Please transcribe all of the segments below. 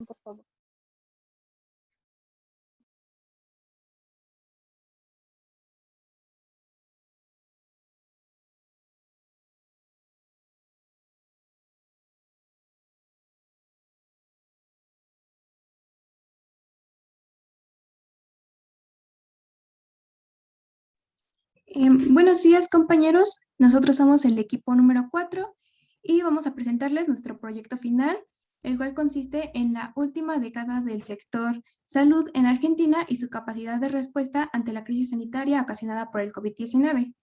por favor. Buenos días, compañeros. Nosotros somos el equipo número 4 y vamos a presentarles nuestro proyecto final, el cual consiste en la última década del sector salud en Argentina y su capacidad de respuesta ante la crisis sanitaria ocasionada por el COVID-19.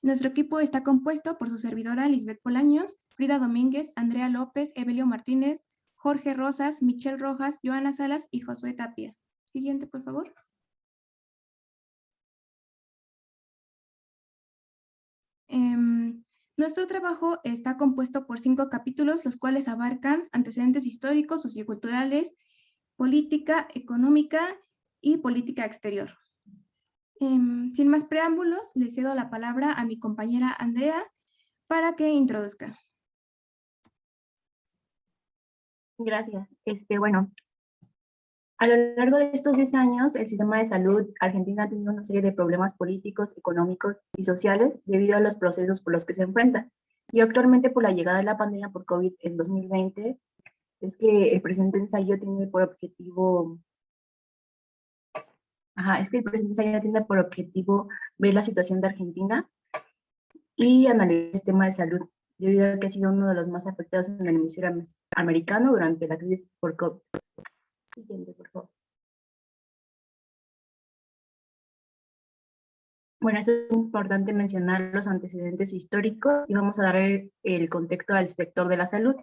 Nuestro equipo está compuesto por su servidora Lisbeth Bolaños, Frida Domínguez, Andrea López, Evelio Martínez, Jorge Rosas, Michelle Rojas, Joana Salas y Josué Tapia. Siguiente, por favor. Nuestro trabajo está compuesto por 5 capítulos, los cuales abarcan antecedentes históricos, socioculturales, política, económica y política exterior. Sin más preámbulos, le cedo la palabra a mi compañera Andrea para que introduzca. Gracias. Bueno, a lo largo de estos 10 años, el sistema de salud argentino ha tenido una serie de problemas políticos, económicos y sociales debido a los procesos por los que se enfrenta. Y actualmente, por la llegada de la pandemia por COVID en 2020, es que el presente ensayo tiene por objetivo, ver la situación de Argentina y analizar el sistema de salud, debido a que ha sido uno de los más afectados en el hemisferio americano durante la crisis por COVID. Siguiente, por favor. Bueno, es importante mencionar los antecedentes históricos y vamos a dar el contexto al sector de la salud.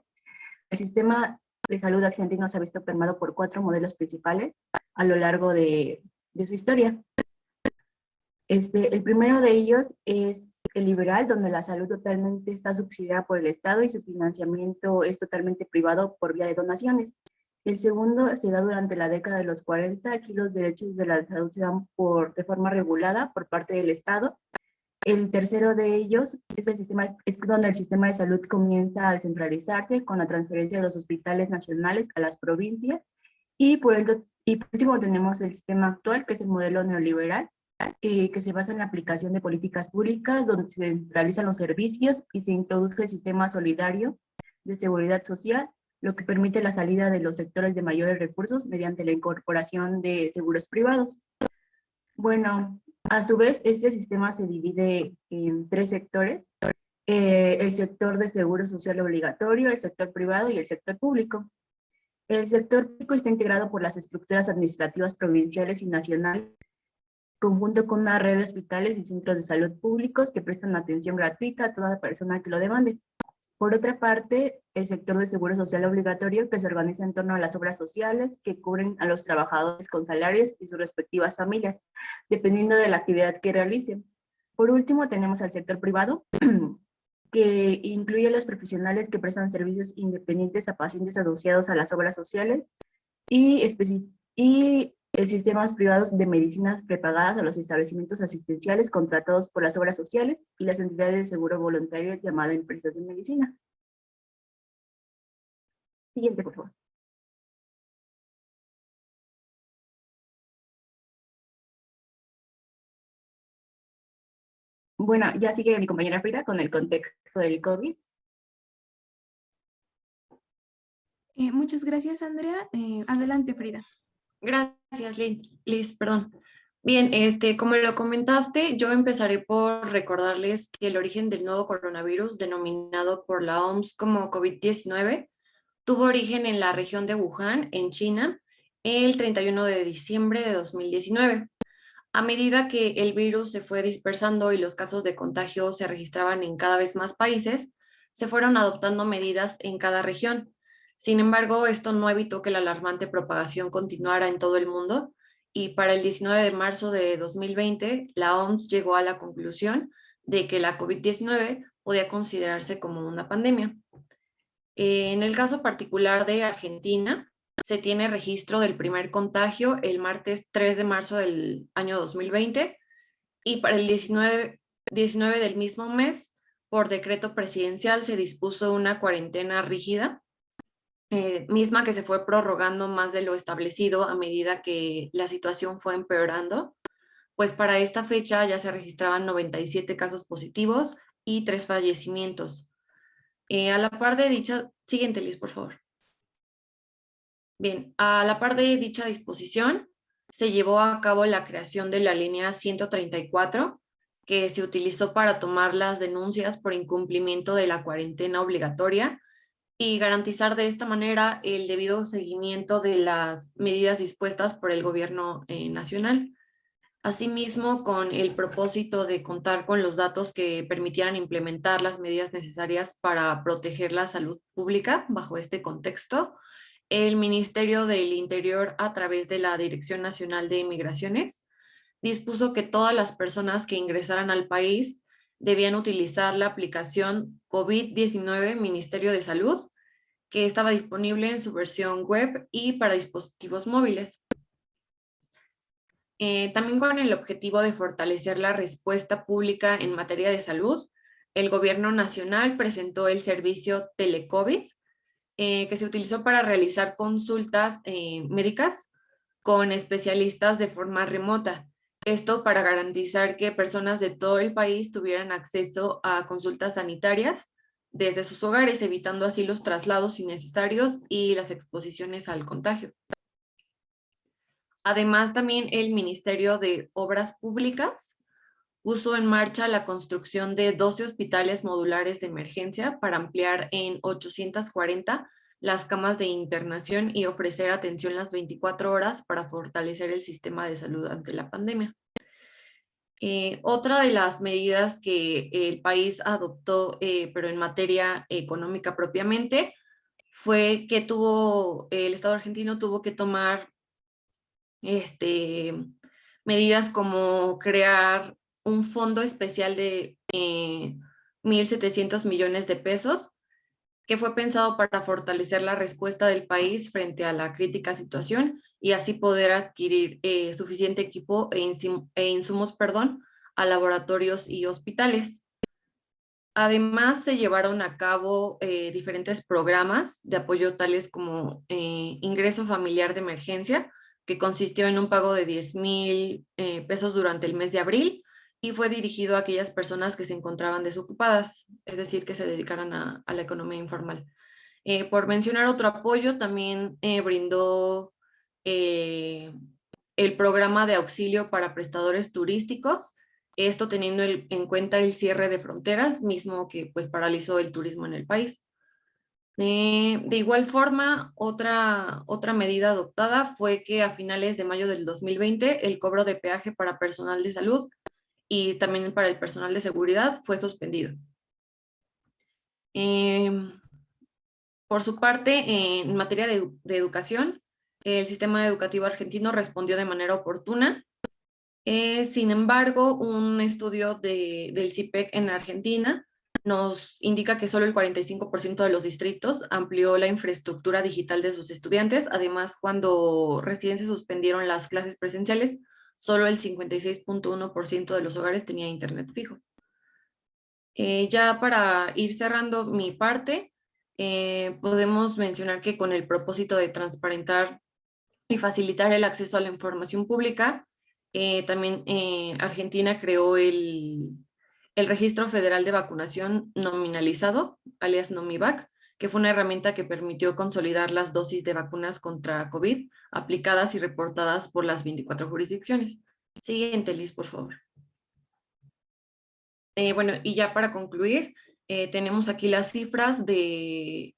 El sistema de salud argentino se ha visto permeado por 4 modelos principales a lo largo de su historia. El primero de ellos es el liberal, donde la salud totalmente está subsidiada por el Estado y su financiamiento es totalmente privado por vía de donaciones. El segundo se da durante la década de los 40, aquí los derechos de la salud se dan de forma regulada por parte del Estado. El tercero de ellos es donde el sistema de salud comienza a descentralizarse con la transferencia de los hospitales nacionales a las provincias. Y por último tenemos el sistema actual, que es el modelo neoliberal, que se basa en la aplicación de políticas públicas donde se centralizan los servicios y se introduce el sistema solidario de seguridad social, lo que permite la salida de los sectores de mayores recursos mediante la incorporación de seguros privados. Bueno, a su vez, este sistema se divide en 3 sectores: el sector de seguro social obligatorio, el sector privado y el sector público. El sector público está integrado por las estructuras administrativas provinciales y nacionales, conjunto con una red de hospitales y centros de salud públicos que prestan atención gratuita a toda persona que lo demande. Por otra parte, el sector de seguro social obligatorio, que se organiza en torno a las obras sociales que cubren a los trabajadores con salarios y sus respectivas familias, dependiendo de la actividad que realicen. Por último, tenemos al sector privado, que incluye a los profesionales que prestan servicios independientes a pacientes asociados a las obras sociales y sistemas privados de medicinas prepagadas a los establecimientos asistenciales contratados por las obras sociales y las entidades de seguro voluntario llamadas empresas de medicina. Siguiente, por favor. Bueno, ya sigue mi compañera Frida con el contexto del COVID. Muchas gracias, Andrea. Adelante, Frida. Gracias, Liz, perdón. Bien, como lo comentaste, yo empezaré por recordarles que el origen del nuevo coronavirus, denominado por la OMS como COVID-19, tuvo origen en la región de Wuhan, en China, el 31 de diciembre de 2019. A medida que el virus se fue dispersando y los casos de contagio se registraban en cada vez más países, se fueron adoptando medidas en cada región. Sin embargo, esto no evitó que la alarmante propagación continuara en todo el mundo y para el 19 de marzo de 2020, la OMS llegó a la conclusión de que la COVID-19 podía considerarse como una pandemia. En el caso particular de Argentina, se tiene registro del primer contagio el martes 3 de marzo del año 2020 y para el 19 del mismo mes, por decreto presidencial, se dispuso una cuarentena rígida misma que se fue prorrogando más de lo establecido a medida que la situación fue empeorando. Pues para esta fecha ya se registraban 97 casos positivos y 3 fallecimientos. A la par de dicha, siguiente Liz, por favor. Bien, a la par de dicha disposición, se llevó a cabo la creación de la línea 134, que se utilizó para tomar las denuncias por incumplimiento de la cuarentena obligatoria y garantizar de esta manera el debido seguimiento de las medidas dispuestas por el gobierno nacional. Asimismo, con el propósito de contar con los datos que permitieran implementar las medidas necesarias para proteger la salud pública bajo este contexto, el Ministerio del Interior, a través de la Dirección Nacional de Migraciones, dispuso que todas las personas que ingresaran al país debían utilizar la aplicación COVID-19 Ministerio de Salud, que estaba disponible en su versión web y para dispositivos móviles. También con el objetivo de fortalecer la respuesta pública en materia de salud, el Gobierno Nacional presentó el servicio Telecovid, que se utilizó para realizar consultas médicas con especialistas de forma remota. Esto para garantizar que personas de todo el país tuvieran acceso a consultas sanitarias desde sus hogares, evitando así los traslados innecesarios y las exposiciones al contagio. Además, también el Ministerio de Obras Públicas puso en marcha la construcción de 12 hospitales modulares de emergencia para ampliar en 840 las camas de internación y ofrecer atención las 24 horas para fortalecer el sistema de salud ante la pandemia. Otra de las medidas que el país adoptó, pero en materia económica propiamente, fue que el Estado argentino tuvo que tomar medidas como crear un fondo especial de 1.700 millones de pesos, que fue pensado para fortalecer la respuesta del país frente a la crítica situación y así poder adquirir suficiente equipo e insumos, a laboratorios y hospitales. Además, se llevaron a cabo diferentes programas de apoyo tales como ingreso familiar de emergencia, que consistió en un pago de 10,000 pesos durante el mes de abril y fue dirigido a aquellas personas que se encontraban desocupadas, es decir, que se dedicaran a la economía informal. Por mencionar otro apoyo, también brindó el programa de auxilio para prestadores turísticos, esto teniendo en cuenta el cierre de fronteras, mismo que pues paralizó el turismo en el país. De igual forma, otra medida adoptada fue que a finales de mayo del 2020 el cobro de peaje para personal de salud y también para el personal de seguridad fue suspendido. Por su parte, en materia de educación, el sistema educativo argentino respondió de manera oportuna. Sin embargo, un estudio del CIPEC en Argentina nos indica que solo el 45% de los distritos amplió la infraestructura digital de sus estudiantes. Además, cuando recién se suspendieron las clases presenciales, solo el 56.1% de los hogares tenía internet fijo. Ya para ir cerrando mi parte, podemos mencionar que con el propósito de transparentar y facilitar el acceso a la información pública, también Argentina creó el Registro Federal de Vacunación Nominalizado, alias NOMIVAC, que fue una herramienta que permitió consolidar las dosis de vacunas contra COVID aplicadas y reportadas por las 24 jurisdicciones. Siguiente, Liz, por favor. Bueno, y ya para concluir, tenemos aquí las cifras que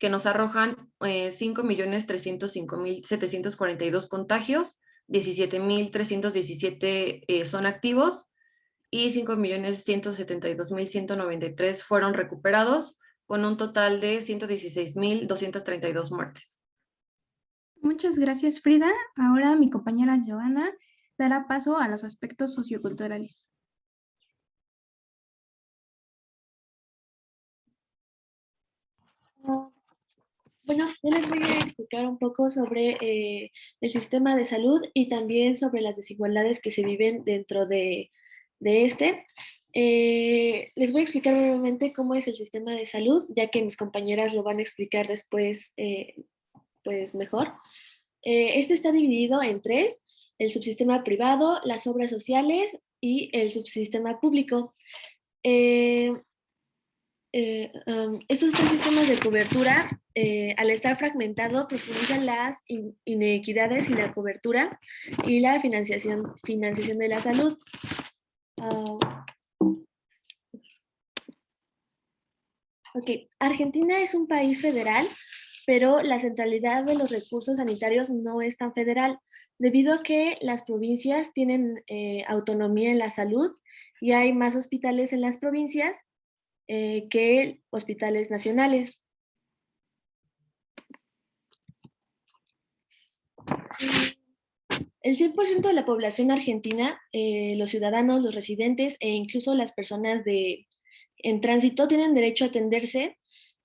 nos arrojan 5.305.742 contagios, 17.317 son activos y 5.172.193 fueron recuperados, con un total de 116.232 muertes. Muchas gracias, Frida. Ahora mi compañera Joana dará paso a los aspectos socioculturales. Bueno, yo les voy a explicar un poco sobre el sistema de salud y también sobre las desigualdades que se viven dentro de este. Les voy a explicar brevemente cómo es el sistema de salud, ya que mis compañeras lo van a explicar después pues mejor. Este está dividido en tres: el subsistema privado, las obras sociales y el subsistema público. Eh, Estos tres sistemas de cobertura, al estar fragmentado, profundizan las inequidades y la cobertura y la financiación de la salud. Ok, Argentina es un país federal, pero la centralidad de los recursos sanitarios no es tan federal, debido a que las provincias tienen autonomía en la salud y hay más hospitales en las provincias que hospitales nacionales. El 100% de la población argentina, los ciudadanos, los residentes e incluso las personas en tránsito tienen derecho a atenderse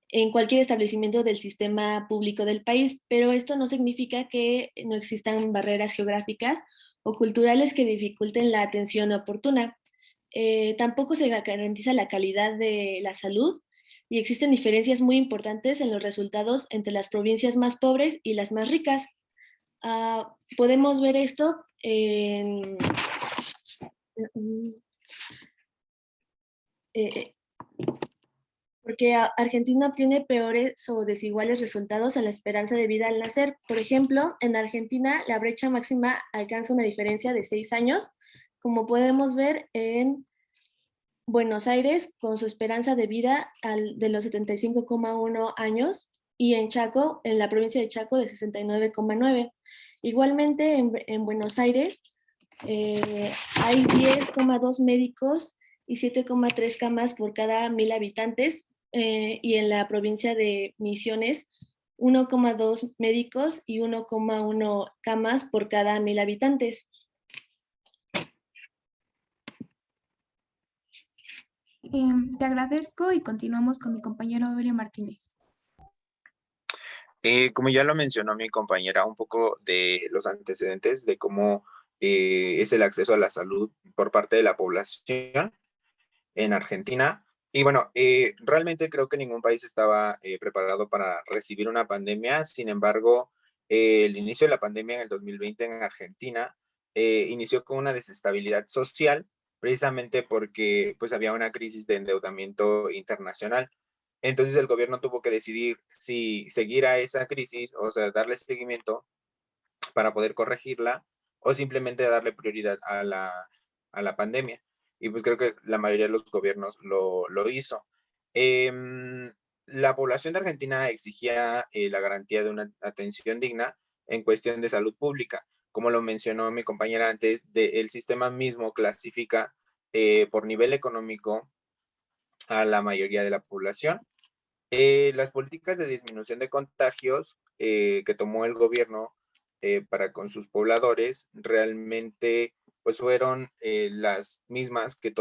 en cualquier establecimiento del sistema público del país, pero esto no significa que no existan barreras geográficas o culturales que dificulten la atención oportuna. Tampoco se garantiza la calidad de la salud y existen diferencias muy importantes en los resultados entre las provincias más pobres y las más ricas. Podemos ver esto porque Argentina obtiene peores o desiguales resultados en la esperanza de vida al nacer. Por ejemplo, en Argentina la brecha máxima alcanza una diferencia de 6 años, como podemos ver en Buenos Aires, con su esperanza de vida de los 75,1 años, y en Chaco, en la provincia de Chaco, de 69,9. Igualmente, en Buenos Aires hay 10,2 médicos y 7,3 camas por cada 1.000 habitantes, y en la provincia de Misiones 1,2 médicos y 1,1 camas por cada 1.000 habitantes. Te agradezco y continuamos con mi compañero Aurelio Martínez. Como ya lo mencionó mi compañera, un poco de los antecedentes de cómo es el acceso a la salud por parte de la población en Argentina. Y bueno, realmente creo que ningún país estaba preparado para recibir una pandemia. Sin embargo, el inicio de la pandemia en el 2020 en Argentina inició con una desestabilidad social, precisamente porque pues había una crisis de endeudamiento internacional. Entonces el gobierno tuvo que decidir si seguir a esa crisis, o sea, darle seguimiento para poder corregirla, o simplemente darle prioridad a la pandemia. Y pues creo que la mayoría de los gobiernos lo hizo. La población de Argentina exigía la garantía de una atención digna en cuestión de salud pública. Como lo mencionó mi compañera antes, el sistema mismo clasifica por nivel económico a la mayoría de la población. Las políticas de disminución de contagios que tomó el gobierno para con sus pobladores realmente pues fueron las mismas que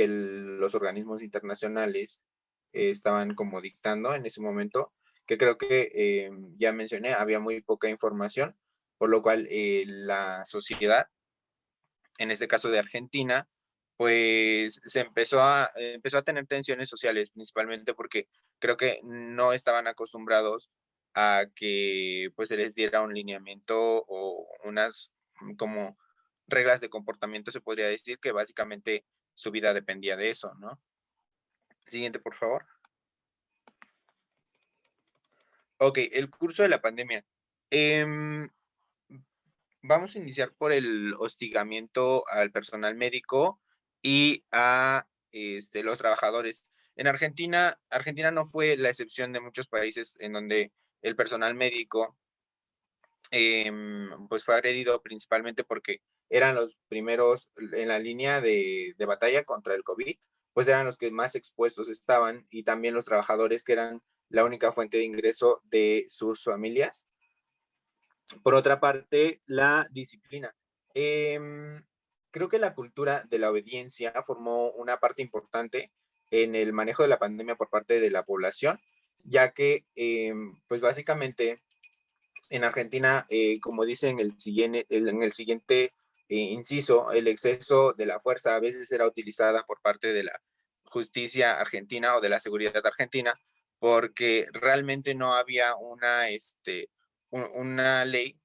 los organismos internacionales estaban como dictando en ese momento, que creo que ya mencioné, había muy poca información, por lo cual la sociedad, en este caso de Argentina, pues se empezó a tener tensiones sociales, principalmente porque creo que no estaban acostumbrados a que pues se les diera un lineamiento o unas como reglas de comportamiento, se podría decir, que básicamente su vida dependía de eso, ¿no? Siguiente, por favor. Ok, el curso de la pandemia. Vamos a iniciar por el hostigamiento al personal médico y a los trabajadores. En Argentina no fue la excepción de muchos países en donde el personal médico pues fue agredido principalmente porque eran los primeros en la línea de batalla contra el COVID, pues eran los que más expuestos estaban, y también los trabajadores, que eran la única fuente de ingreso de sus familias. Por otra parte, la disciplina. Creo que la cultura de la obediencia formó una parte importante en el manejo de la pandemia por parte de la población, ya que, pues básicamente, en Argentina, como dice en el siguiente inciso, el exceso de la fuerza a veces era utilizada por parte de la justicia argentina o de la seguridad argentina, porque realmente no había una ley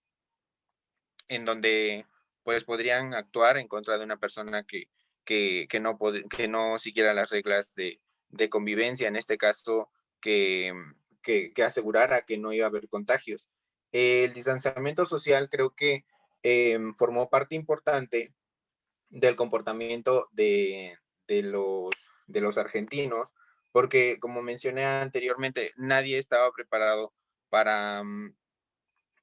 en donde pues podrían actuar en contra de una persona que no siguiera las reglas de convivencia, en este caso, que asegurara que no iba a haber contagios. El distanciamiento social creo que formó parte importante del comportamiento de los argentinos, porque como mencioné anteriormente, nadie estaba preparado para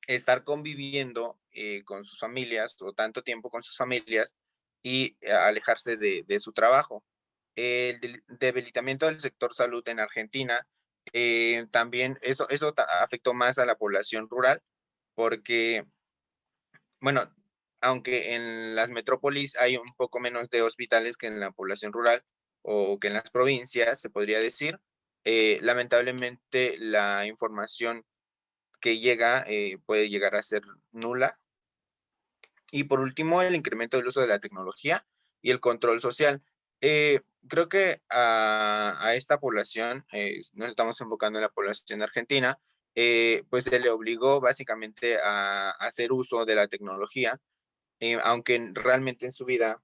estar conviviendo con sus familias o tanto tiempo con sus familias y alejarse de su trabajo. El debilitamiento del sector salud en Argentina, también eso afectó más a la población rural, porque, bueno, aunque en las metrópolis hay un poco menos de hospitales que en la población rural o que en las provincias, se podría decir, lamentablemente la información que llega puede llegar a ser nula. Y por último, el incremento del uso de la tecnología y el control social. Creo que a esta población, nos estamos enfocando en la población argentina, pues se le obligó básicamente a hacer uso de la tecnología, aunque realmente en su vida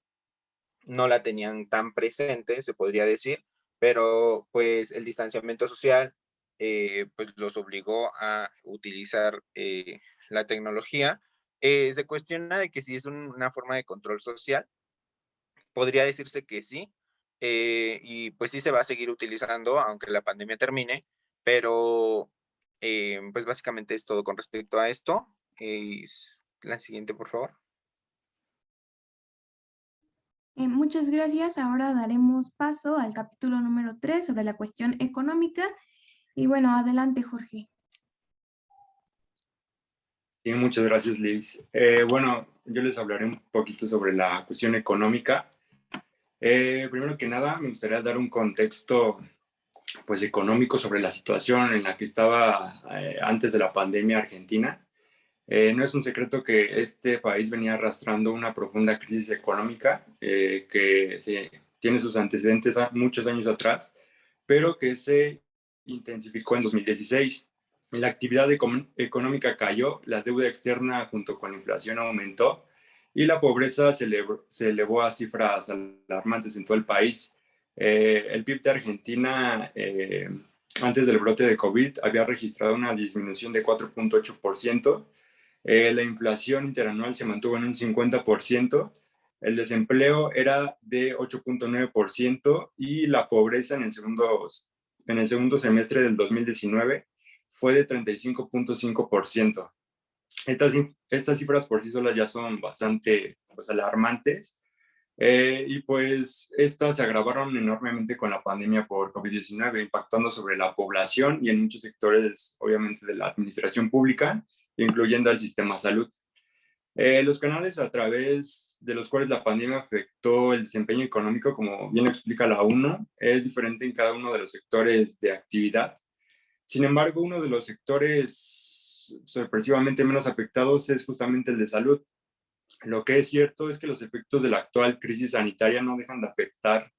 no la tenían tan presente, se podría decir, pero pues el distanciamiento social pues los obligó a utilizar la tecnología. Se cuestiona de que si es una forma de control social, podría decirse que sí, y pues sí se va a seguir utilizando aunque la pandemia termine, pero pues básicamente es todo con respecto a esto. La siguiente, por favor. Muchas gracias. Ahora daremos paso al capítulo número 3 sobre la cuestión económica. Y bueno, adelante, Jorge. Sí, muchas gracias, Liz. Bueno, yo les hablaré un poquito sobre la cuestión económica. Primero que nada, me gustaría dar un contexto pues, económico sobre la situación en la que estaba antes de la pandemia Argentina. No es un secreto que este país venía arrastrando una profunda crisis económica que tiene sus antecedentes muchos años atrás, pero que se intensificó en 2016. La actividad económica cayó, la deuda externa junto con la inflación aumentó y la pobreza se elevó a cifras alarmantes en todo el país. El PIB de Argentina, antes del brote de COVID, había registrado una disminución de 4.8%. La inflación interanual se mantuvo en un 50%. El desempleo era de 8.9% y la pobreza en el segundo semestre del 2019 fue de 35.5%. Estas cifras por sí solas ya son bastante pues, alarmantes y pues estas se agravaron enormemente con la pandemia por COVID-19, impactando sobre la población y en muchos sectores, obviamente, de la administración pública, incluyendo al sistema de salud. Los canales a través de los cuales la pandemia afectó el desempeño económico, como bien explica la ONU, es diferente en cada uno de los sectores de actividad. Sin embargo, uno de los sectores sorpresivamente menos afectados es justamente el de salud. Lo que es cierto es que los efectos de la actual crisis sanitaria no dejan de afectar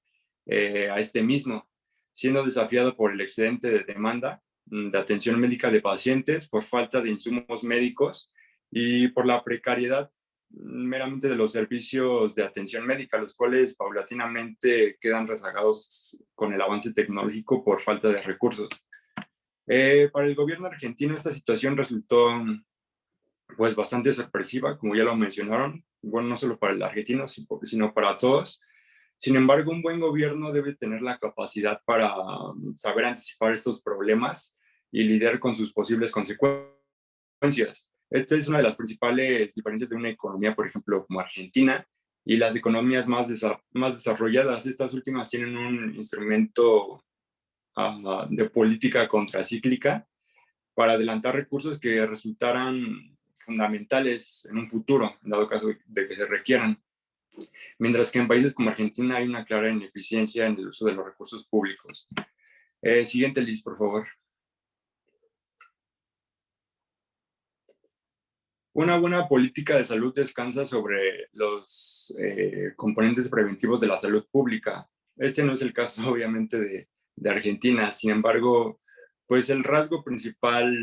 a este mismo, siendo desafiado por el excedente de demanda de atención médica de pacientes, por falta de insumos médicos y por la precariedad meramente de los servicios de atención médica, los cuales paulatinamente quedan rezagados con el avance tecnológico por falta de recursos. Para el gobierno argentino esta situación resultó pues bastante sorpresiva, como ya lo mencionaron, bueno, no solo para el argentino, sino para todos. Sin embargo, un buen gobierno debe tener la capacidad para saber anticipar estos problemas y lidiar con sus posibles consecuencias. Esta es una de las principales diferencias de una economía, por ejemplo, como Argentina, y las economías más desarrolladas. Estas últimas tienen un instrumento de política contracíclica para adelantar recursos que resultaran fundamentales en un futuro, en dado caso de que se requieran. Mientras que en países como Argentina hay una clara ineficiencia en el uso de los recursos públicos. Siguiente, Liz, por favor. Una buena política de salud descansa sobre los componentes preventivos de la salud pública. Este no es el caso, obviamente, de Argentina. Sin embargo, pues el rasgo principal,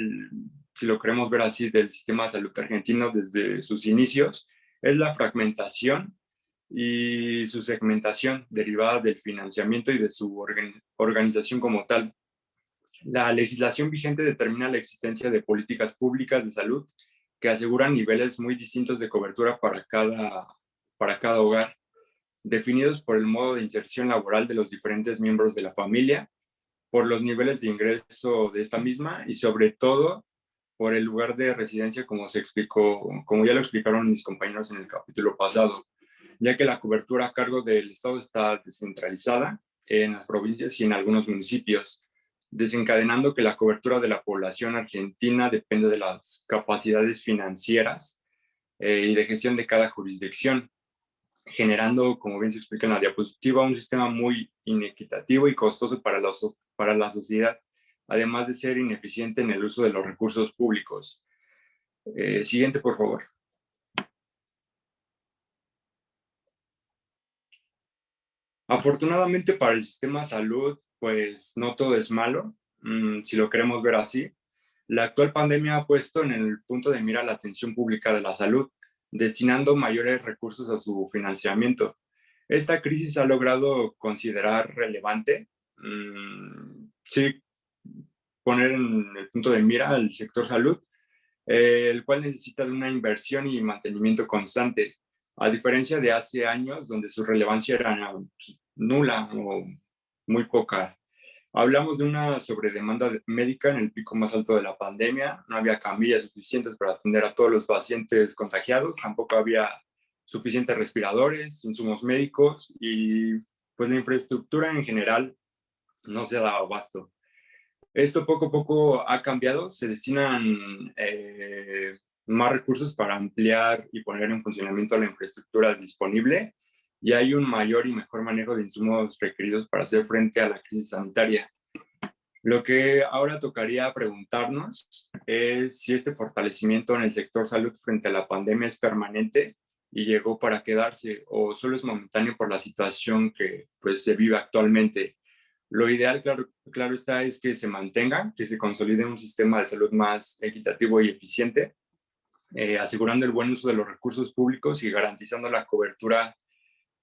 si lo queremos ver así, del sistema de salud argentino desde sus inicios, es la fragmentación y su segmentación derivada del financiamiento y de su organización como tal. La legislación vigente determina la existencia de políticas públicas de salud que aseguran niveles muy distintos de cobertura para cada hogar, definidos por el modo de inserción laboral de los diferentes miembros de la familia, por los niveles de ingreso de esta misma y sobre todo por el lugar de residencia, como se explicó, como ya lo explicaron mis compañeros en el capítulo pasado, ya que la cobertura a cargo del Estado está descentralizada en las provincias y en algunos municipios, desencadenando que la cobertura de la población argentina depende de las capacidades financieras y de gestión de cada jurisdicción, generando, como bien se explica en la diapositiva, un sistema muy inequitativo y costoso para la sociedad, además de ser ineficiente en el uso de los recursos públicos. Siguiente, por favor. Afortunadamente para el sistema de salud, pues no todo es malo, si lo queremos ver así. La actual pandemia ha puesto en el punto de mira la atención pública de la salud, destinando mayores recursos a su financiamiento. Esta crisis ha logrado considerar relevante, sí, poner en el punto de mira al sector salud, el cual necesita de una inversión y mantenimiento constante, a diferencia de hace años donde su relevancia era nula o muy poca. Hablamos de una sobredemanda médica en el pico más alto de la pandemia. No había camillas suficientes para atender a todos los pacientes contagiados. Tampoco había suficientes respiradores, insumos médicos y pues la infraestructura en general no se daba abasto. Esto poco a poco ha cambiado. Se destinan más recursos para ampliar y poner en funcionamiento la infraestructura disponible y hay un mayor y mejor manejo de insumos requeridos para hacer frente a la crisis sanitaria. Lo que ahora tocaría preguntarnos es si este fortalecimiento en el sector salud frente a la pandemia es permanente y llegó para quedarse o solo es momentáneo por la situación que pues, se vive actualmente. Lo ideal, claro está, es que se mantenga, que se consolide un sistema de salud más equitativo y eficiente, asegurando el buen uso de los recursos públicos y garantizando la cobertura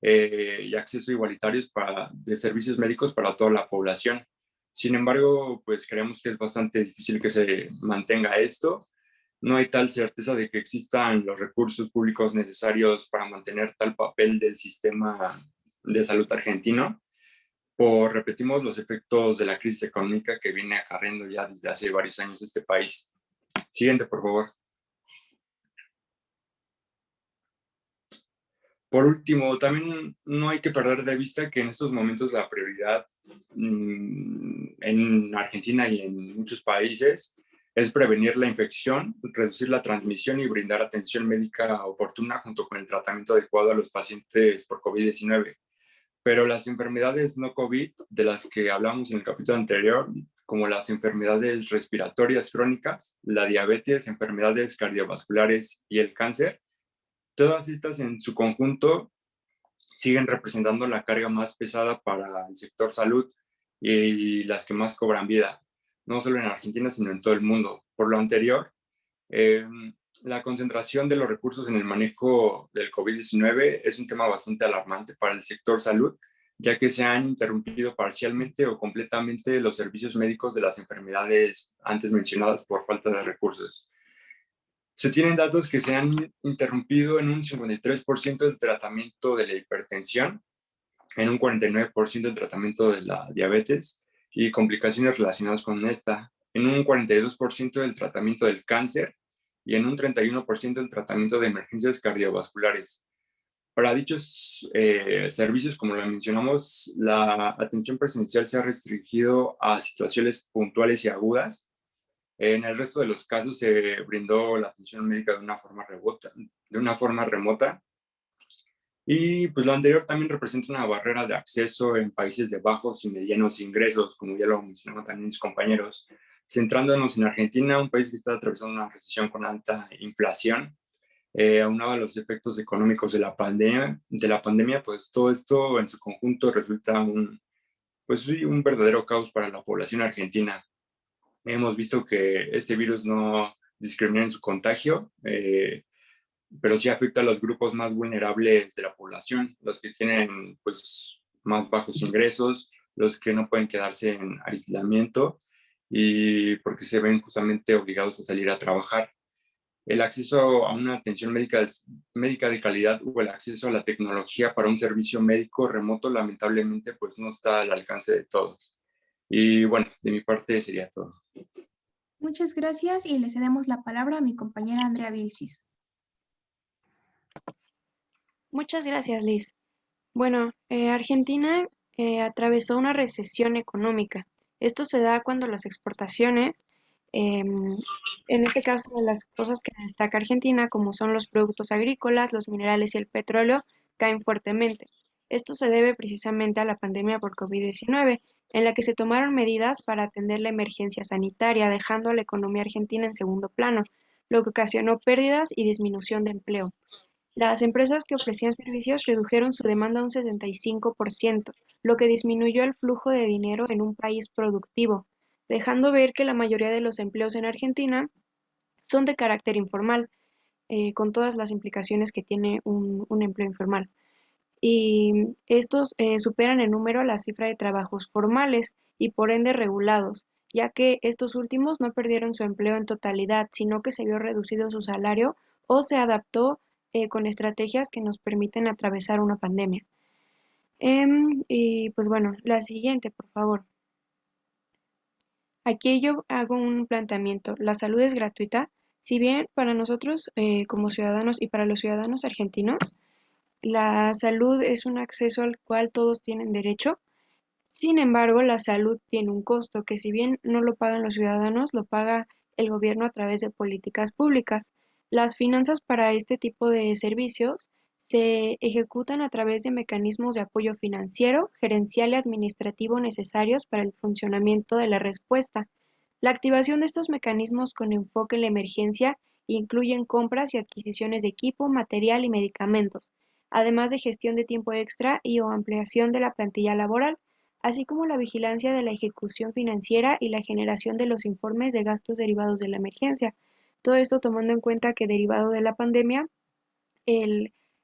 y acceso igualitarios de servicios médicos para toda la población. Sin embargo, pues creemos que es bastante difícil que se mantenga esto. No hay tal certeza de que existan los recursos públicos necesarios para mantener tal papel del sistema de salud argentino, repetimos, los efectos de la crisis económica que viene acarreando ya desde hace varios años este país. Siguiente, por favor. Por último, también no hay que perder de vista que en estos momentos la prioridad en Argentina y en muchos países es prevenir la infección, reducir la transmisión y brindar atención médica oportuna junto con el tratamiento adecuado a los pacientes por COVID-19. Pero las enfermedades no COVID, de las que hablamos en el capítulo anterior, como las enfermedades respiratorias crónicas, la diabetes, enfermedades cardiovasculares y el cáncer, todas estas en su conjunto siguen representando la carga más pesada para el sector salud y las que más cobran vida, no solo en Argentina, sino en todo el mundo. Por lo anterior, la concentración de los recursos en el manejo del COVID-19 es un tema bastante alarmante para el sector salud, ya que se han interrumpido parcialmente o completamente los servicios médicos de las enfermedades antes mencionadas por falta de recursos. Se tienen datos que se han interrumpido en un 53% del tratamiento de la hipertensión, en un 49% del tratamiento de la diabetes y complicaciones relacionadas con esta, en un 42% del tratamiento del cáncer y en un 31% del tratamiento de emergencias cardiovasculares. Para dichos servicios, como lo mencionamos, la atención presencial se ha restringido a situaciones puntuales y agudas. En el resto de los casos se brindó la atención médica de una forma remota. Y pues lo anterior también representa una barrera de acceso en países de bajos y medianos ingresos, como ya lo mencionaron también mis compañeros. Centrándonos en Argentina, un país que está atravesando una recesión con alta inflación, aunado a los efectos económicos de la pandemia, pues todo esto en su conjunto resulta pues, sí, un verdadero caos para la población argentina. Hemos visto que este virus no discrimina en su contagio, pero sí afecta a los grupos más vulnerables de la población, los que tienen pues, más bajos ingresos, los que no pueden quedarse en aislamiento y porque se ven justamente obligados a salir a trabajar. El acceso a una atención médica de calidad o el acceso a la tecnología para un servicio médico remoto, lamentablemente, pues no está al alcance de todos. Y bueno, de mi parte sería todo. Muchas gracias y le cedemos la palabra a mi compañera Andrea Vilchis. Muchas gracias, Liz. Bueno, Argentina atravesó una recesión económica. Esto se da cuando las exportaciones, en este caso de las cosas que destaca Argentina, como son los productos agrícolas, los minerales y el petróleo, caen fuertemente. Esto se debe precisamente a la pandemia por COVID-19, en la que se tomaron medidas para atender la emergencia sanitaria, dejando a la economía argentina en segundo plano, lo que ocasionó pérdidas y disminución de empleo. Las empresas que ofrecían servicios redujeron su demanda un 75%, lo que disminuyó el flujo de dinero en un país productivo, dejando ver que la mayoría de los empleos en Argentina son de carácter informal, con todas las implicaciones que tiene un empleo informal. Y estos superan en número la cifra de trabajos formales y por ende regulados, ya que estos últimos no perdieron su empleo en totalidad, sino que se vio reducido su salario o se adaptó con estrategias que nos permiten atravesar una pandemia. Y pues bueno, la siguiente, por favor. Aquí yo hago un planteamiento. La salud es gratuita. Si bien para nosotros como ciudadanos y para los ciudadanos argentinos, la salud es un acceso al cual todos tienen derecho. Sin embargo, la salud tiene un costo que si bien no lo pagan los ciudadanos, lo paga el gobierno a través de políticas públicas. Las finanzas para este tipo de servicios se ejecutan a través de mecanismos de apoyo financiero, gerencial y administrativo necesarios para el funcionamiento de la respuesta. La activación de estos mecanismos con enfoque en la emergencia incluyen compras y adquisiciones de equipo, material y medicamentos, además de gestión de tiempo extra y o ampliación de la plantilla laboral, así como la vigilancia de la ejecución financiera y la generación de los informes de gastos derivados de la emergencia. Todo esto tomando en cuenta que derivado de la pandemia,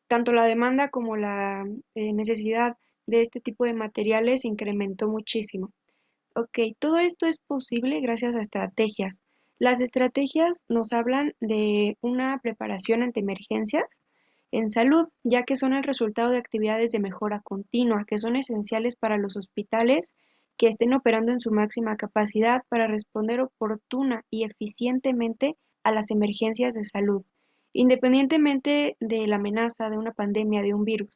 tanto la demanda como la necesidad de este tipo de materiales incrementó muchísimo. Ok, todo esto es posible gracias a estrategias. Las estrategias nos hablan de una preparación ante emergencias en salud, ya que son el resultado de actividades de mejora continua, que son esenciales para los hospitales que estén operando en su máxima capacidad para responder oportuna y eficientemente a las emergencias de salud, independientemente de la amenaza de una pandemia, de un virus.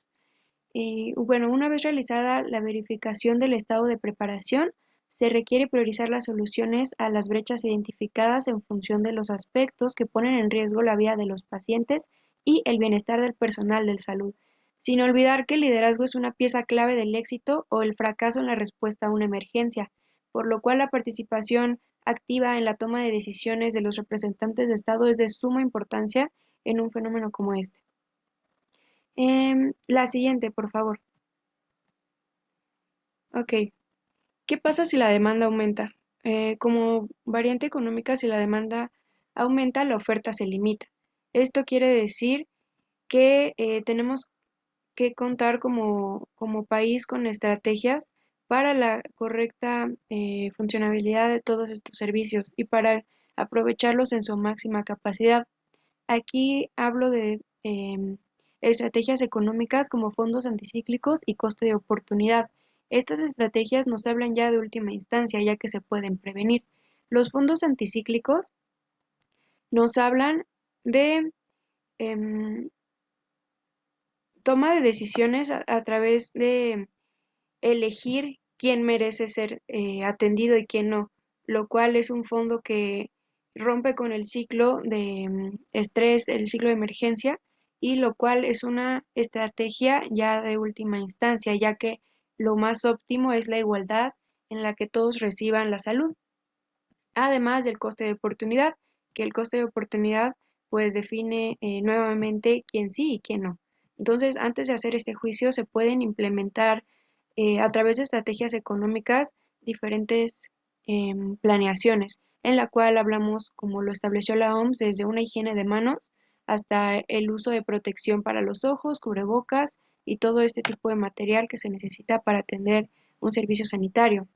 Y bueno, una vez realizada la verificación del estado de preparación, se requiere priorizar las soluciones a las brechas identificadas en función de los aspectos que ponen en riesgo la vida de los pacientes y el bienestar del personal de salud, sin olvidar que el liderazgo es una pieza clave del éxito o el fracaso en la respuesta a una emergencia, por lo cual la participación activa en la toma de decisiones de los representantes de Estado es de suma importancia en un fenómeno como este. La siguiente, por favor. Ok. ¿Qué pasa si la demanda aumenta? Como variante económica, si la demanda aumenta, la oferta se limita. Esto quiere decir que tenemos que contar como país con estrategias para la correcta funcionabilidad de todos estos servicios y para aprovecharlos en su máxima capacidad. Aquí hablo de estrategias económicas como fondos anticíclicos y coste de oportunidad. Estas estrategias nos hablan ya de última instancia, ya que se pueden prevenir. Los fondos anticíclicos nos hablan de toma de decisiones a través de elegir quién merece ser atendido y quién no, lo cual es un fondo que rompe con el ciclo de estrés, el ciclo de emergencia, y lo cual es una estrategia ya de última instancia, ya que lo más óptimo es la igualdad en la que todos reciban la salud, además del coste de oportunidad, que el coste de oportunidad pues define nuevamente quién sí y quién no. Entonces, antes de hacer este juicio, se pueden implementar a través de estrategias económicas diferentes planeaciones, en la cual hablamos, como lo estableció la OMS, desde una higiene de manos hasta el uso de protección para los ojos, cubrebocas y todo este tipo de material que se necesita para atender un servicio sanitario.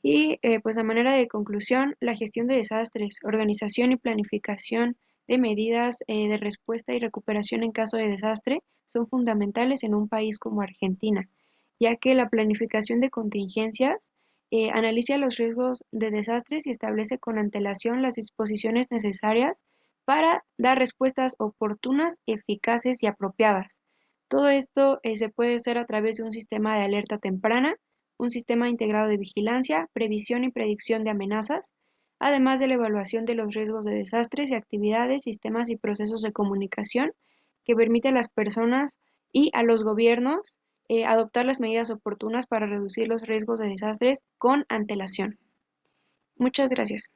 Y pues a manera de conclusión, la gestión de desastres, organización y planificación de medidas de respuesta y recuperación en caso de desastre son fundamentales en un país como Argentina, ya que la planificación de contingencias analiza los riesgos de desastres y establece con antelación las disposiciones necesarias para dar respuestas oportunas, eficaces y apropiadas. Todo esto se puede hacer a través de un sistema de alerta temprana, un sistema integrado de vigilancia, previsión y predicción de amenazas, además de la evaluación de los riesgos de desastres y actividades, sistemas y procesos de comunicación que permite a las personas y a los gobiernos adoptar las medidas oportunas para reducir los riesgos de desastres con antelación. Muchas gracias.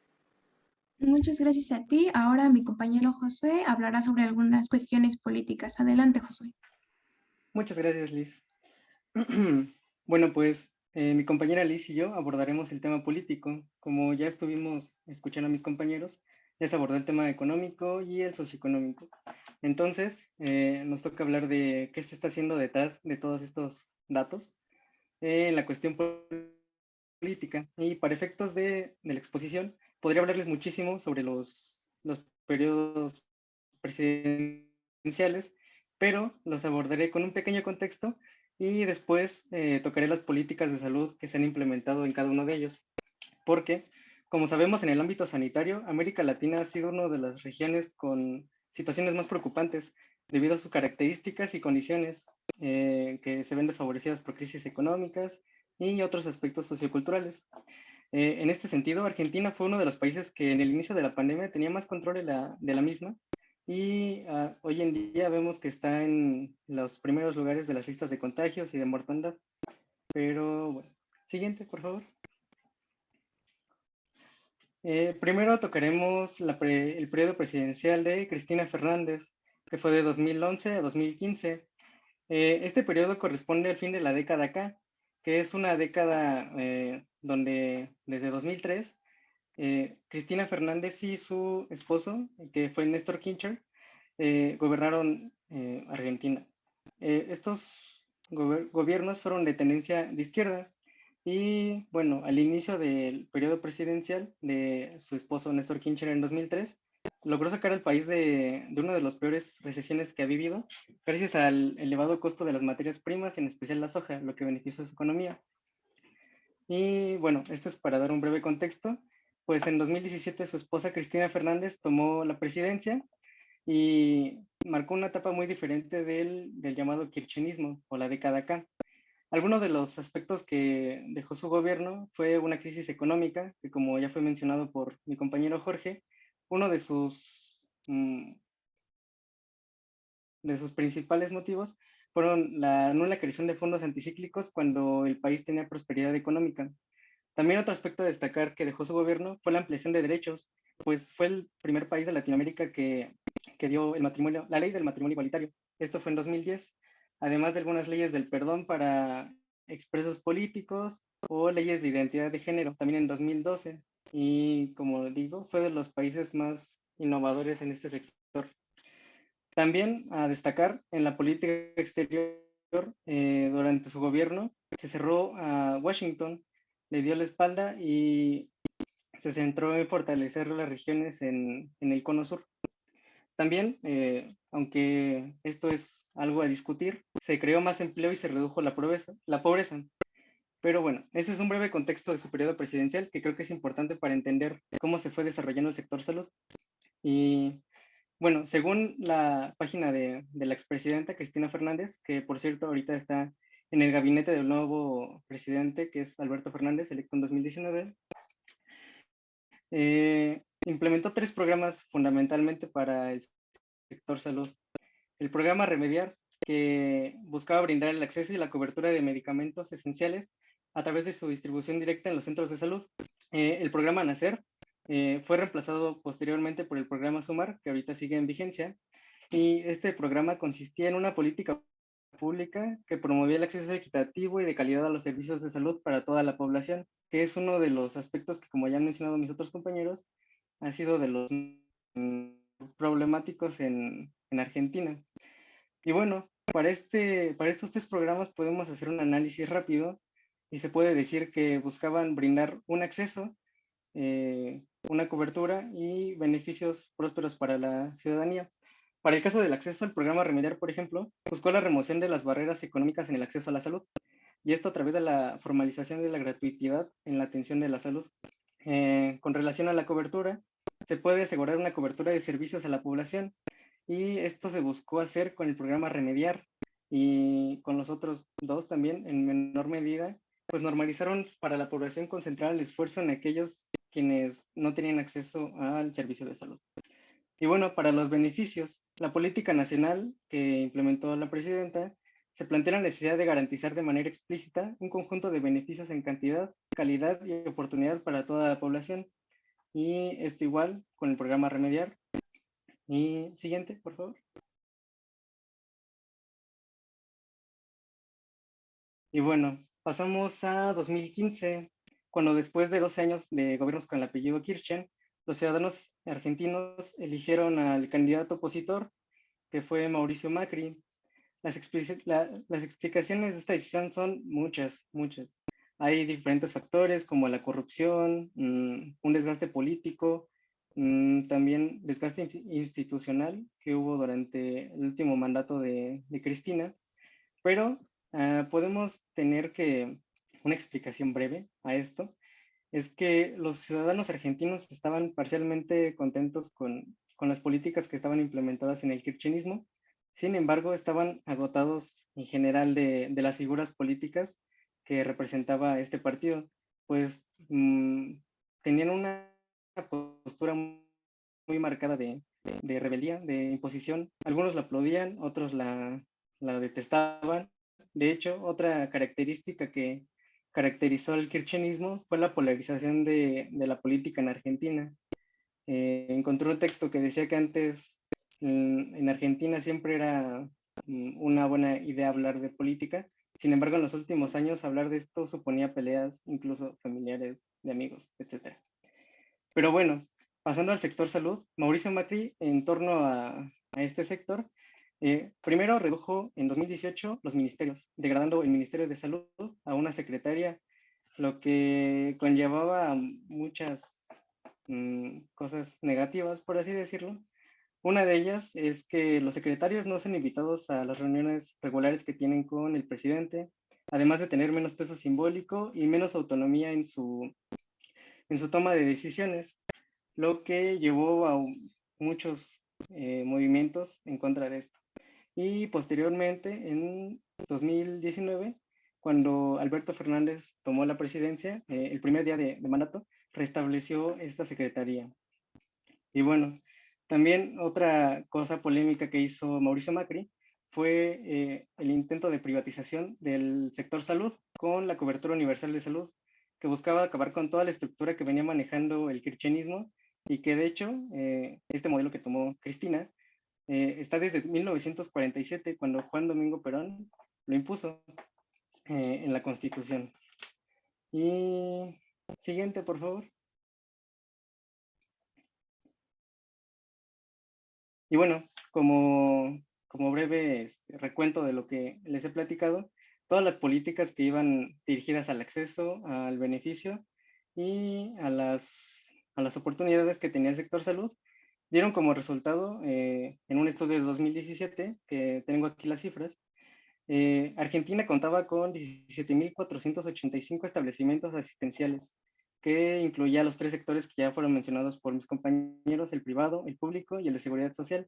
Muchas gracias a ti. Ahora mi compañero Josué hablará sobre algunas cuestiones políticas. Adelante, Josué. Muchas gracias, Liz. Bueno, pues mi compañera Liz y yo abordaremos el tema político. Como ya estuvimos escuchando a mis compañeros, ya se abordó el tema económico y el socioeconómico. Entonces, nos toca hablar de qué se está haciendo detrás de todos estos datos en la cuestión política. Y para efectos de la exposición, podría hablarles muchísimo sobre los periodos presidenciales, pero los abordaré con un pequeño contexto y después tocaré las políticas de salud que se han implementado en cada uno de ellos. Porque, como sabemos, en el ámbito sanitario, América Latina ha sido una de las regiones con situaciones más preocupantes debido a sus características y condiciones que se ven desfavorecidas por crisis económicas y otros aspectos socioculturales. En este sentido, Argentina fue uno de los países que en el inicio de la pandemia tenía más control de la misma y hoy en día vemos que está en los primeros lugares de las listas de contagios y de mortandad. Pero bueno, siguiente, por favor. Primero tocaremos el periodo presidencial de Cristina Fernández, que fue de 2011 a 2015. Este periodo corresponde al fin de la década K, que es una década donde desde 2003 Cristina Fernández y su esposo, que fue Néstor Kirchner, gobernaron Argentina. Estos gobiernos fueron de tendencia de izquierda y, bueno, al inicio del periodo presidencial de su esposo Néstor Kirchner en 2003, logró sacar al país de una de las peores recesiones que ha vivido, gracias al elevado costo de las materias primas, en especial la soja, lo que benefició a su economía. Y bueno, esto es para dar un breve contexto. Pues en 2017 su esposa Cristina Fernández tomó la presidencia y marcó una etapa muy diferente del llamado kirchnerismo o la década K. Algunos de los aspectos que dejó su gobierno fue una crisis económica, que como ya fue mencionado por mi compañero Jorge, uno de sus principales motivos fueron la nula creación de fondos anticíclicos cuando el país tenía prosperidad económica. También otro aspecto a destacar que dejó su gobierno fue la ampliación de derechos, pues fue el primer país de Latinoamérica que dio la ley del matrimonio igualitario. Esto fue en 2010, además de algunas leyes del perdón para expresos políticos o leyes de identidad de género, también en 2012. Y como digo, fue de los países más innovadores en este sector. También a destacar en la política exterior, durante su gobierno, se cerró a Washington, le dio la espalda y se centró en fortalecer las regiones en el cono sur. También, aunque esto es algo a discutir, se creó más empleo y se redujo la pobreza. Pero bueno, este es un breve contexto de su periodo presidencial que creo que es importante para entender cómo se fue desarrollando el sector salud. Y bueno, según la página de la expresidenta Cristina Fernández, que por cierto ahorita está en el gabinete del nuevo presidente, que es Alberto Fernández, electo en 2019, implementó 3 programas fundamentalmente para el sector salud. El programa Remediar, que buscaba brindar el acceso y la cobertura de medicamentos esenciales a través de su distribución directa en los centros de salud. El programa Nacer, Fue reemplazado posteriormente por el programa SUMAR, que ahorita sigue en vigencia, y este programa consistía en una política pública que promovía el acceso equitativo y de calidad a los servicios de salud para toda la población, que es uno de los aspectos que, como ya han mencionado mis otros compañeros, ha sido de los problemáticos en Argentina. Y bueno, para estos tres programas podemos hacer un análisis rápido y se puede decir que buscaban brindar un acceso, una cobertura y beneficios prósperos para la ciudadanía. Para el caso del acceso, el programa Remediar, por ejemplo, buscó la remoción de las barreras económicas en el acceso a la salud, y esto a través de la formalización de la gratuidad en la atención de la salud. Con relación a la cobertura, se puede asegurar una cobertura de servicios a la población, y esto se buscó hacer con el programa Remediar, y con los otros dos también, en menor medida, pues normalizaron para la población concentrar el esfuerzo en aquellos quienes no tenían acceso al servicio de salud. Y bueno, para los beneficios, la política nacional que implementó la presidenta se plantea la necesidad de garantizar de manera explícita un conjunto de beneficios en cantidad, calidad y oportunidad para toda la población. Y esto igual con el programa Remediar. Y siguiente, por favor. Y bueno, pasamos a 2015, cuando después de 12 años de gobiernos con el apellido Kirchner, los ciudadanos argentinos eligieron al candidato opositor, que fue Mauricio Macri. Las explicaciones de esta decisión son muchas, muchas. Hay diferentes factores como la corrupción, un desgaste político, también desgaste institucional que hubo durante el último mandato de Cristina, pero podemos tener que una explicación breve a esto. Es que los ciudadanos argentinos estaban parcialmente contentos con las políticas que estaban implementadas en el kirchnerismo. Sin embargo, estaban agotados en general de las figuras políticas que representaba este partido, pues tenían una postura muy marcada de rebeldía, de imposición. Algunos la aplaudían, otros la detestaban. De hecho, otra característica que caracterizó el kirchnerismo fue la polarización de la política en Argentina. Encontré un texto que decía que antes en Argentina siempre era una buena idea hablar de política. Sin embargo, en los últimos años hablar de esto suponía peleas, incluso familiares, de amigos, etc. Pero bueno, pasando al sector salud, Mauricio Macri, en torno a este sector, primero redujo en 2018 los ministerios, degradando el Ministerio de Salud a una secretaria, lo que conllevaba muchas cosas negativas, por así decirlo. Una de ellas es que los secretarios no son invitados a las reuniones regulares que tienen con el presidente, además de tener menos peso simbólico y menos autonomía en su toma de decisiones, lo que llevó a muchos movimientos en contra de esto. Y posteriormente, en 2019, cuando Alberto Fernández tomó la presidencia, el primer día de mandato, restableció esta secretaría. Y bueno, también otra cosa polémica que hizo Mauricio Macri fue el intento de privatización del sector salud con la cobertura universal de salud, que buscaba acabar con toda la estructura que venía manejando el kirchnerismo, y que de hecho este modelo que tomó Cristina está desde 1947, cuando Juan Domingo Perón lo impuso en la Constitución. Y siguiente, por favor. Y bueno, como breve recuento de lo que les he platicado, todas las políticas que iban dirigidas al acceso, al beneficio y a las oportunidades que tenía el sector salud, dieron como resultado, en un estudio de 2017, que tengo aquí las cifras, Argentina contaba con 17.485 establecimientos asistenciales, que incluía los tres sectores que ya fueron mencionados por mis compañeros, el privado, el público y el de seguridad social.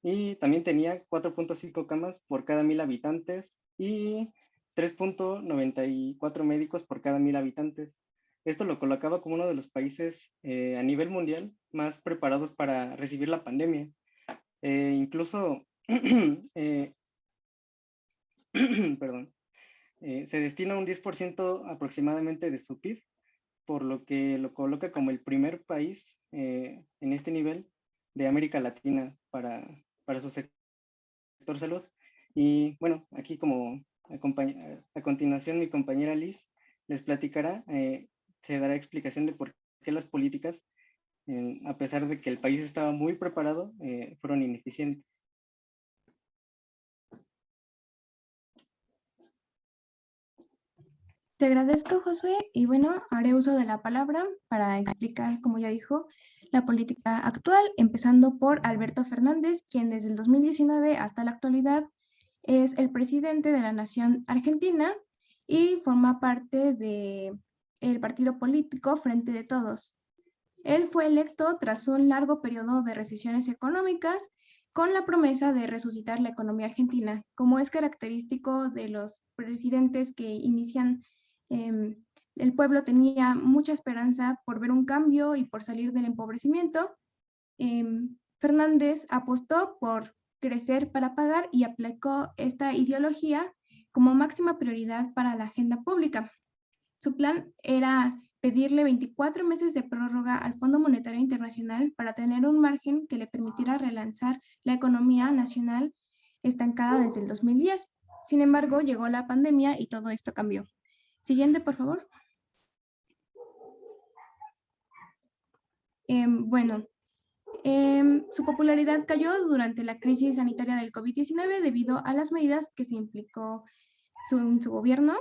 Y también tenía 4.5 camas por cada 1.000 habitantes y 3.94 médicos por cada 1.000 habitantes. Esto lo colocaba como uno de los países a nivel mundial más preparados para recibir la pandemia. Incluso perdón, se destina un 10% aproximadamente de su PIB por lo que lo coloca como el primer país en este nivel de América Latina para su sector salud. Y bueno, aquí como a continuación mi compañera Liz les platicará, se dará explicación de por qué las políticas, a pesar de que el país estaba muy preparado, fueron ineficientes. Te agradezco, Josué, y bueno, haré uso de la palabra para explicar, como ya dijo, la política actual, empezando por Alberto Fernández, quien desde el 2019 hasta la actualidad es el presidente de la nación argentina y forma parte del partido político Frente de Todos. Él fue electo tras un largo periodo de recesiones económicas con la promesa de resucitar la economía argentina, como es característico de los presidentes que inician. El pueblo tenía mucha esperanza por ver un cambio y por salir del empobrecimiento. Fernández apostó por crecer para pagar y aplicó esta ideología como máxima prioridad para la agenda pública. Su plan era pedirle 24 meses de prórroga al Fondo Monetario Internacional para tener un margen que le permitiera relanzar la economía nacional estancada desde el 2010. Sin embargo, llegó la pandemia y todo esto cambió. Siguiente, por favor. Su popularidad cayó durante la crisis sanitaria del COVID-19 debido a las medidas que se implicó su gobierno.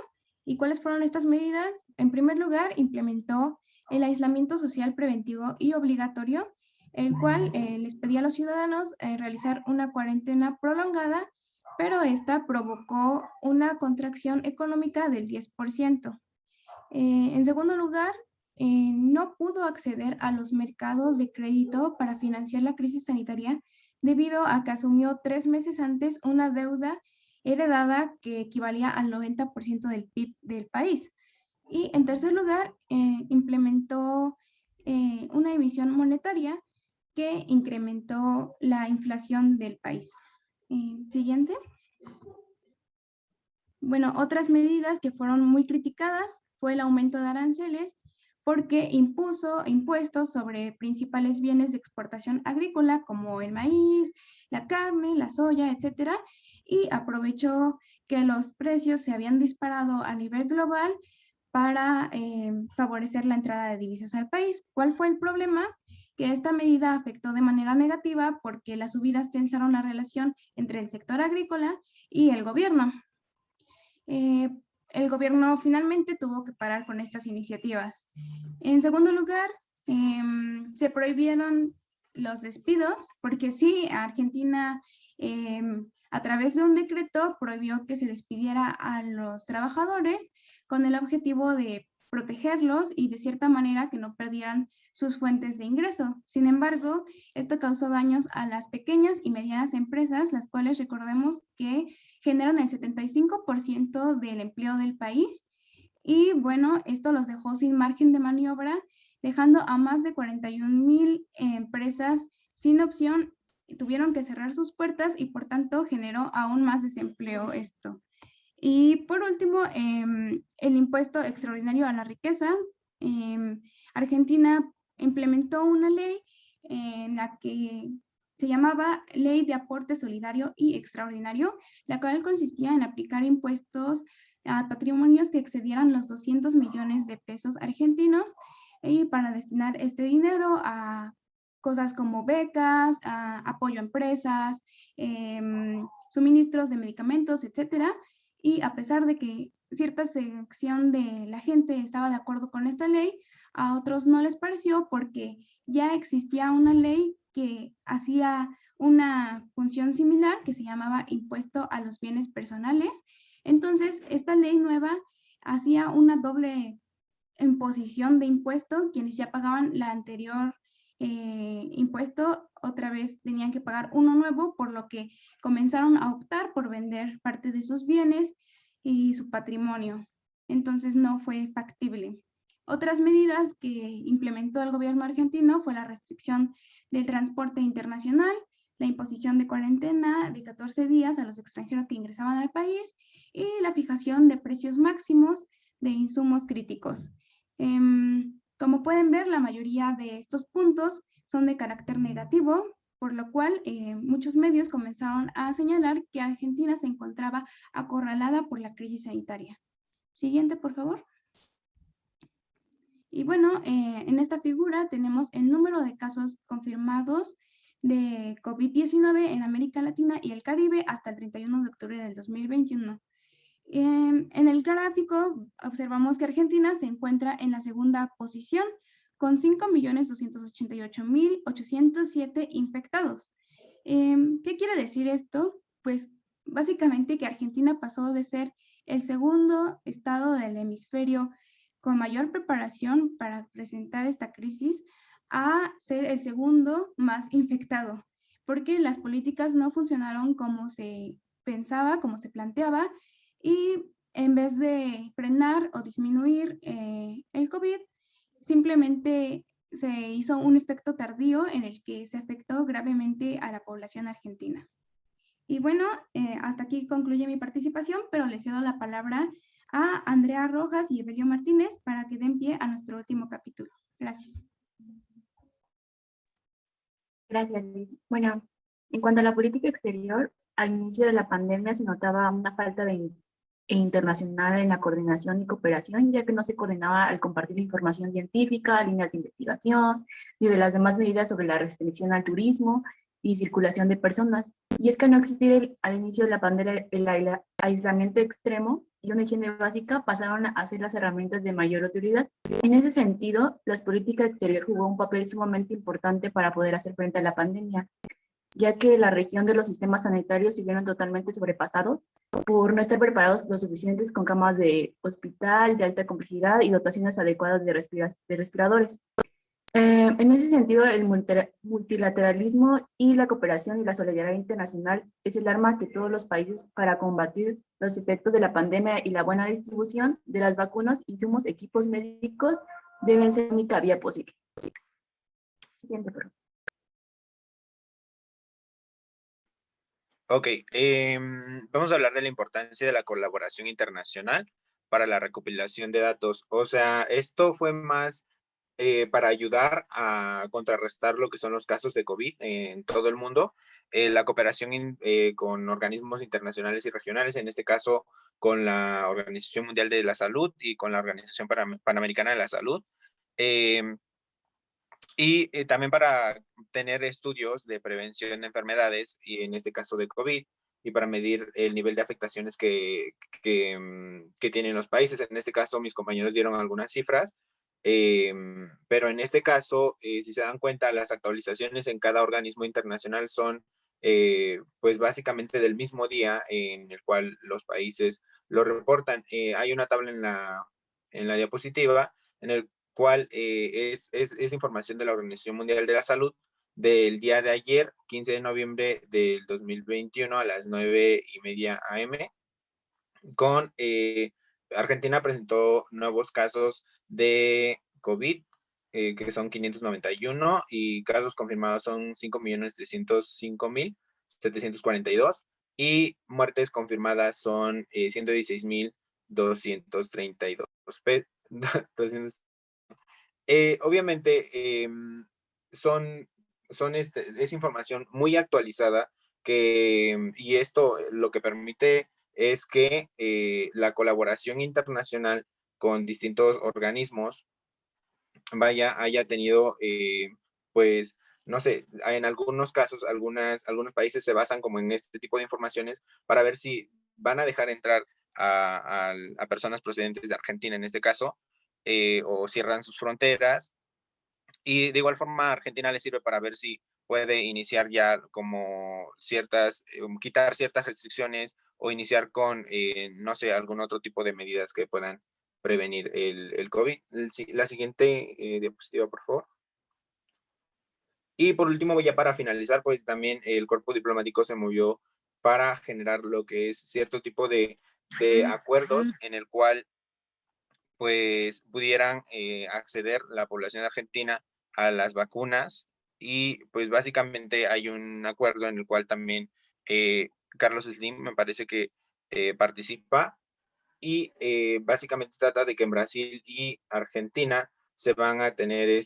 ¿Y cuáles fueron estas medidas? En primer lugar, implementó el aislamiento social preventivo y obligatorio, el cual les pedía a los ciudadanos realizar una cuarentena prolongada, pero esta provocó una contracción económica del 10%. En segundo lugar, no pudo acceder a los mercados de crédito para financiar la crisis sanitaria debido a que asumió 3 meses antes una deuda heredada que equivalía al 90% del PIB del país. Y en tercer lugar, implementó una emisión monetaria que incrementó la inflación del país. Siguiente. Bueno, otras medidas que fueron muy criticadas fue el aumento de aranceles porque impuso impuestos sobre principales bienes de exportación agrícola como el maíz, la carne, la soya, etcétera, y aprovechó que los precios se habían disparado a nivel global para favorecer la entrada de divisas al país. ¿Cuál fue el problema? Que esta medida afectó de manera negativa porque las subidas tensaron la relación entre el sector agrícola y el gobierno. El gobierno finalmente tuvo que parar con estas iniciativas. En segundo lugar, se prohibieron los despidos, porque sí, Argentina a través de un decreto prohibió que se despidiera a los trabajadores con el objetivo de protegerlos y de cierta manera que no perdieran sus fuentes de ingreso. Sin embargo, esto causó daños a las pequeñas y medianas empresas, las cuales recordemos que generan el 75% del empleo del país. Y bueno, esto los dejó sin margen de maniobra, dejando a más de 41,000 empresas sin opción, tuvieron que cerrar sus puertas y por tanto generó aún más desempleo esto. Y por último, el impuesto extraordinario a la riqueza. Argentina implementó una ley en la que se llamaba Ley de Aporte Solidario y Extraordinario, la cual consistía en aplicar impuestos a patrimonios que excedieran los 200 millones de pesos argentinos y para destinar este dinero a cosas como becas, apoyo a empresas, suministros de medicamentos, etcétera. Y a pesar de que cierta sección de la gente estaba de acuerdo con esta ley, a otros no les pareció porque ya existía una ley que hacía una función similar que se llamaba impuesto a los bienes personales. Entonces, esta ley nueva hacía una doble imposición de impuesto. Quienes ya pagaban la anterior impuesto, otra vez tenían que pagar uno nuevo, por lo que comenzaron a optar por vender parte de sus bienes y su patrimonio. Entonces, no fue factible. Otras medidas que implementó el gobierno argentino fue la restricción del transporte internacional, la imposición de cuarentena de 14 días a los extranjeros que ingresaban al país y la fijación de precios máximos de insumos críticos. Como pueden ver, la mayoría de estos puntos son de carácter negativo, por lo cual muchos medios comenzaron a señalar que Argentina se encontraba acorralada por la crisis sanitaria. Siguiente, por favor. Y bueno, en esta figura tenemos el número de casos confirmados de COVID-19 en América Latina y el Caribe hasta el 31 de octubre del 2021. En el gráfico observamos que Argentina se encuentra en la segunda posición con 5.288.807 infectados. ¿Qué quiere decir esto? Pues básicamente que Argentina pasó de ser el segundo estado del hemisferio con mayor preparación para presentar esta crisis a ser el segundo más infectado, porque las políticas no funcionaron como se pensaba, como se planteaba, y en vez de frenar o disminuir el COVID, simplemente se hizo un efecto tardío en el que se afectó gravemente a la población argentina. Y bueno, hasta aquí concluye mi participación, pero le cedo la palabra a Andrea Rojas y Evelio Martínez para que den pie a nuestro último capítulo. Gracias. Gracias, Liz. Bueno, en cuanto a la política exterior, al inicio de la pandemia se notaba una falta de internacional en la coordinación y cooperación, ya que no se coordinaba al compartir información científica, líneas de investigación y de las demás medidas sobre la restricción al turismo y circulación de personas. Y es que al no existir al inicio de la pandemia el aislamiento extremo y una higiene básica pasaron a ser las herramientas de mayor utilidad. En ese sentido, la política exterior jugó un papel sumamente importante para poder hacer frente a la pandemia, ya que la región de los sistemas sanitarios se vieron totalmente sobrepasados por no estar preparados lo suficientes con camas de hospital de alta complejidad y dotaciones adecuadas de respiradores. En ese sentido, el multilateralismo y la cooperación y la solidaridad internacional es el arma que todos los países para combatir los efectos de la pandemia y la buena distribución de las vacunas, insumos, equipos médicos deben ser la única vía posible. Siguiente, por favor. Ok, vamos a hablar de la importancia de la colaboración internacional para la recopilación de datos. O sea, esto fue más para ayudar a contrarrestar lo que son los casos de COVID en todo el mundo. La cooperación con organismos internacionales y regionales, en este caso con la Organización Mundial de la Salud y con la Organización Panamericana de la Salud. Y también para tener estudios de prevención de enfermedades, y en este caso de COVID, y para medir el nivel de afectaciones que tienen los países. En este caso, mis compañeros dieron algunas cifras, pero en este caso, si se dan cuenta, las actualizaciones en cada organismo internacional son pues básicamente del mismo día en el cual los países lo reportan. Hay una tabla en la diapositiva en el cual es información de la Organización Mundial de la Salud del día de ayer, 15 de noviembre del 2021 a las 9:30 a.m. con Argentina presentó nuevos casos de COVID, que son 591, y casos confirmados son 5.305.742, y muertes confirmadas son 116.232. Obviamente, es información muy actualizada y esto lo que permite es que la colaboración internacional con distintos organismos haya tenido, pues, no sé, en algunos casos, algunos países se basan como en este tipo de informaciones para ver si van a dejar entrar a personas procedentes de Argentina, en este caso, o cierran sus fronteras. Y de igual forma, Argentina le sirve para ver si puede iniciar ya como quitar ciertas restricciones o iniciar con, no sé, algún otro tipo de medidas que puedan prevenir el COVID. La siguiente diapositiva, por favor. Y por último, ya para finalizar, pues también el cuerpo diplomático se movió para generar lo que es cierto tipo de acuerdos en el cual pues pudieran acceder la población argentina a las vacunas, y pues básicamente hay un acuerdo en el cual también Carlos Slim me parece que participa, y básicamente trata de que en Brasil y Argentina se van a tener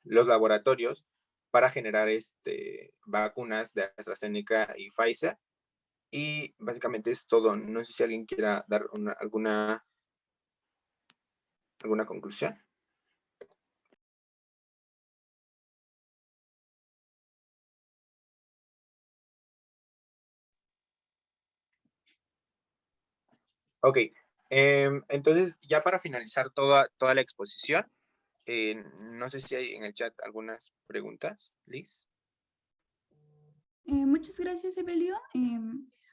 los laboratorios para generar vacunas de AstraZeneca y Pfizer. Y básicamente es todo. No sé si alguien quiera dar alguna conclusión. Ok, entonces ya para finalizar toda la exposición, no sé si hay en el chat algunas preguntas, Liz. Muchas gracias, Evelio.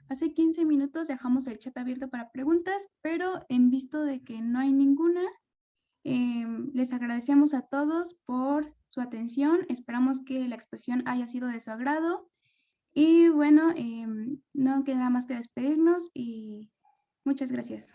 Hace 15 minutos dejamos el chat abierto para preguntas, pero en visto de que no hay ninguna, les agradecemos a todos por su atención. Esperamos que la exposición haya sido de su agrado. Y bueno, no queda más que despedirnos y muchas gracias.